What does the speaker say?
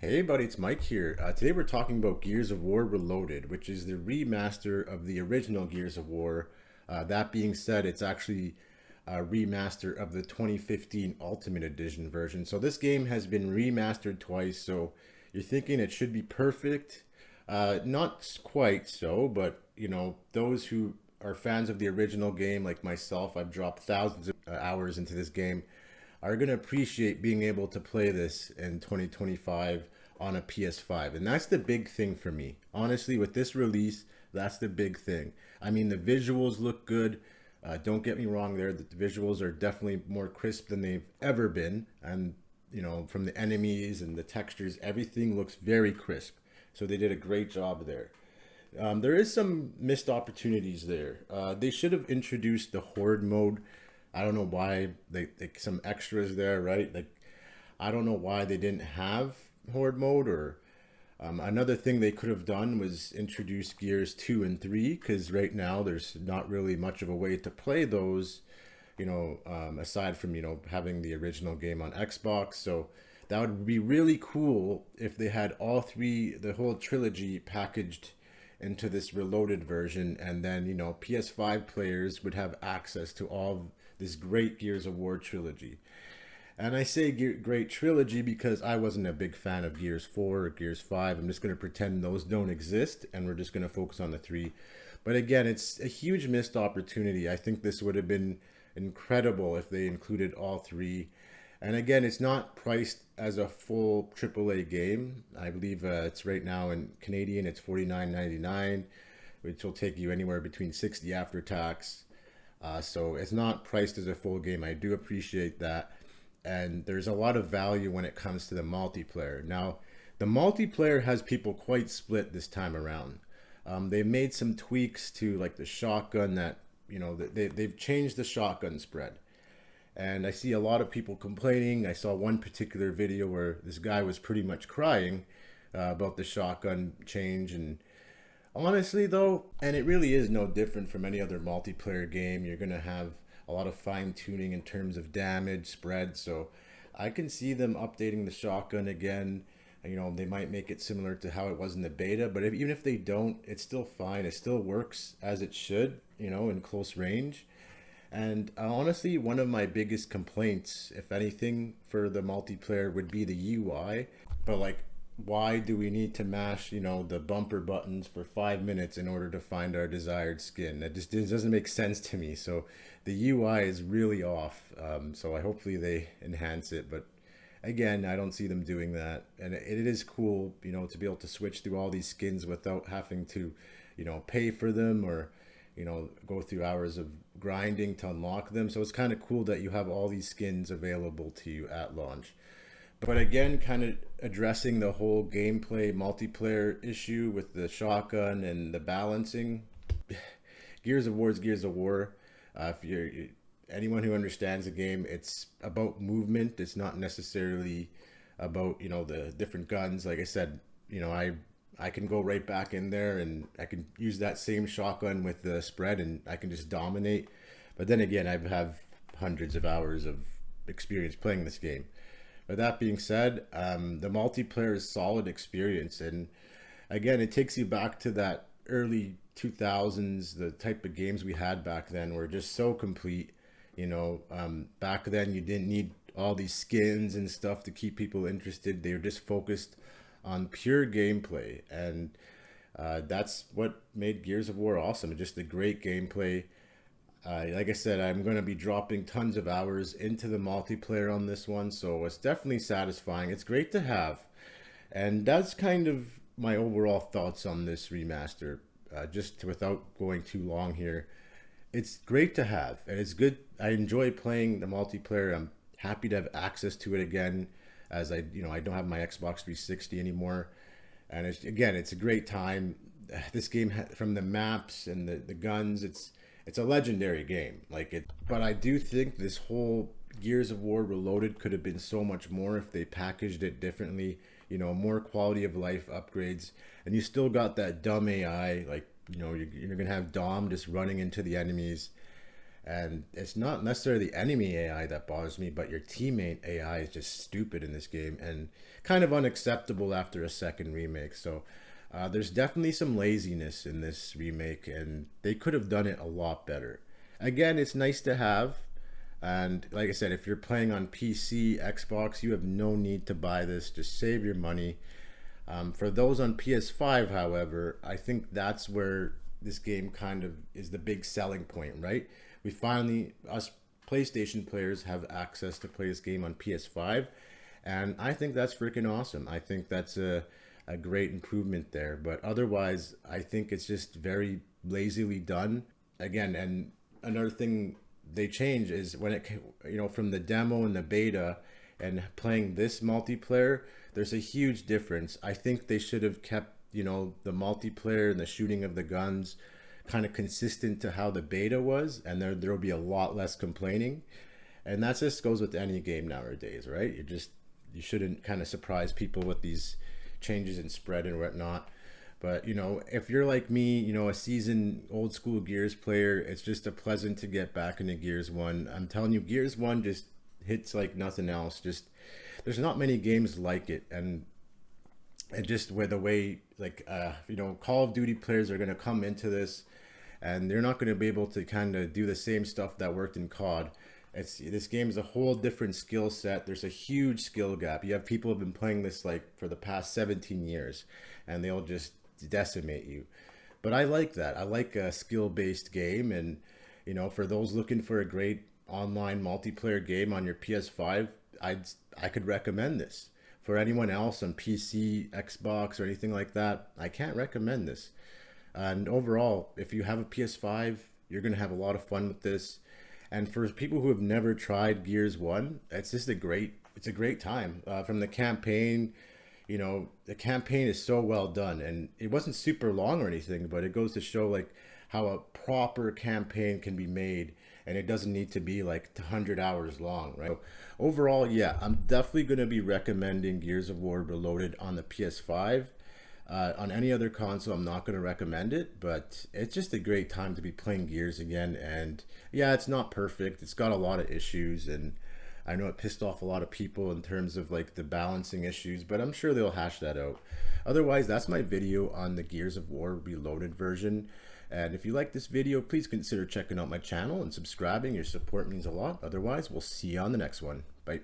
Hey buddy, it's Mike here. Today we're talking about Gears of War Reloaded, which is the remaster of the original Gears of War. That being said, it's actually a remaster of the 2015 Ultimate Edition version. So this game has been remastered twice, so you're thinking it should be perfect. Not quite so, but those who are fans of the original game, like myself, I've dropped thousands of hours into this game, are going to appreciate being able to play this in 2025 on a PS5. And that's the big thing for me. Honestly, with this release, that's the big thing. I mean, the visuals look good. Don't get me wrong there. The visuals are definitely more crisp than they've ever been. And, from the enemies and the textures, everything looks very crisp. So they did a great job there. There is some missed opportunities there. They should have introduced the horde mode. I don't know why they some extras there, right? Like I don't know why they didn't have horde mode or another thing they could have done was introduce Gears 2 and 3 because right now there's not really much of a way to play those, aside from, having the original game on Xbox. So that would be really cool if they had all three, the whole trilogy packaged into this reloaded version, and then PS5 players would have access to all this great Gears of War trilogy. And I say great trilogy because I wasn't a big fan of Gears 4 or Gears 5. I'm just going to pretend those don't exist and we're just going to focus on the three. But again, it's a huge missed opportunity. I think this would have been incredible if they included all three. And again, it's not priced as a full AAA game. I believe it's right now in Canadian, it's $49.99, which will take you anywhere between 60 after tax. So it's not priced as a full game. I do appreciate that. And there's a lot of value when it comes to the multiplayer. Now, the multiplayer has people quite split this time around. They've made some tweaks to like the shotgun that, they've changed the shotgun spread. And I see a lot of people complaining. I saw one particular video where this guy was pretty much crying about the shotgun change. And honestly, though, and it really is no different from any other multiplayer game, you're going to have a lot of fine tuning in terms of damage, spread. So I can see them updating the shotgun again. They might make it similar to how it was in the beta, but even if they don't, it's still fine. It still works as it should, in close range. And honestly, one of my biggest complaints, if anything, for the multiplayer would be the UI. But like, why do we need to mash, the bumper buttons for 5 minutes in order to find our desired skin? That just doesn't make sense to me. So the UI is really off. So I hopefully they enhance it. But again, I don't see them doing that. And it is cool, to be able to switch through all these skins without having to, pay for them or go through hours of grinding to unlock them. So it's kind of cool that you have all these skins available to you at launch. But again, kind of addressing the whole gameplay multiplayer issue with the shotgun and the balancing. Gears of War is Gears of War. If you're anyone who understands the game, it's about movement. It's not necessarily about the different guns. Like I said, I can go right back in there and I can use that same shotgun with the spread and I can just dominate. But then again, I have hundreds of hours of experience playing this game. But that being said, the multiplayer is solid experience. And again, it takes you back to that early 2000s, the type of games we had back then were just so complete. Back then you didn't need all these skins and stuff to keep people interested. They were just focused on pure gameplay, and that's what made Gears of War awesome. Just a great gameplay. Like I said, I'm going to be dropping tons of hours into the multiplayer on this one, so it's definitely satisfying. It's great to have, and that's kind of my overall thoughts on this remaster. Without going too long here, it's great to have, and it's good. I enjoy playing the multiplayer. I'm happy to have access to it again, as I don't have my Xbox 360 anymore, and it's a great time. This game, from the maps and the guns, it's a legendary game. But I do think this whole Gears of War Reloaded could have been so much more if they packaged it differently. More quality of life upgrades, and you still got that dumb AI. You're gonna have Dom just running into the enemies, And it's not necessarily the enemy AI that bothers me, but your teammate AI is just stupid in this game and kind of unacceptable after a second remake. So there's definitely some laziness in this remake, and they could have done it a lot better. Again, it's nice to have, and like I said, if you're playing on PC, Xbox, you have no need to buy this. Just save your money. For those on PS5, however, I think that's where this game kind of is the big selling point, right? We finally, us PlayStation players, have access to play this game on PS5, and I think that's freaking awesome. I think that's a great improvement there. But otherwise, I think it's just very lazily done. Again, and another thing they change is when it, from the demo and the beta and playing this multiplayer, there's a huge difference. I think they should have kept, the multiplayer and the shooting of the guns kind of consistent to how the beta was, and there'll be a lot less complaining. And that just goes with any game nowadays, right? You shouldn't kind of surprise people with these changes in spread and whatnot. But if you're like me, a seasoned old school Gears player, it's just a pleasant to get back into Gears 1. I'm telling you, Gears 1 just hits like nothing else. Just there's not many games like it, and just where the way like Call of Duty players are going to come into this, and they're not going to be able to kind of do the same stuff that worked in COD. This game is a whole different skill set. There's a huge skill gap. You have people who've been playing this like for the past 17 years, and they'll just decimate you. But I like that. I like a skill-based game, and for those looking for a great online multiplayer game on your PS5, I could recommend this. For anyone else on PC, Xbox, or anything like that, I can't recommend this. And overall, if you have a PS5, you're going to have a lot of fun with this. And for people who have never tried Gears 1, it's just a great time. From the campaign, the campaign is so well done, and it wasn't super long or anything, but it goes to show like how a proper campaign can be made, and it doesn't need to be like 100 hours long, right? So overall, yeah, I'm definitely going to be recommending Gears of War Reloaded on the PS5. On any other console, I'm not going to recommend it, but it's just a great time to be playing Gears again. And yeah, it's not perfect. It's got a lot of issues, and I know it pissed off a lot of people in terms of like the balancing issues, but I'm sure they'll hash that out. Otherwise, that's my video on the Gears of War Reloaded version. And if you like this video, please consider checking out my channel and subscribing. Your support means a lot. Otherwise, we'll see you on the next one. Bye.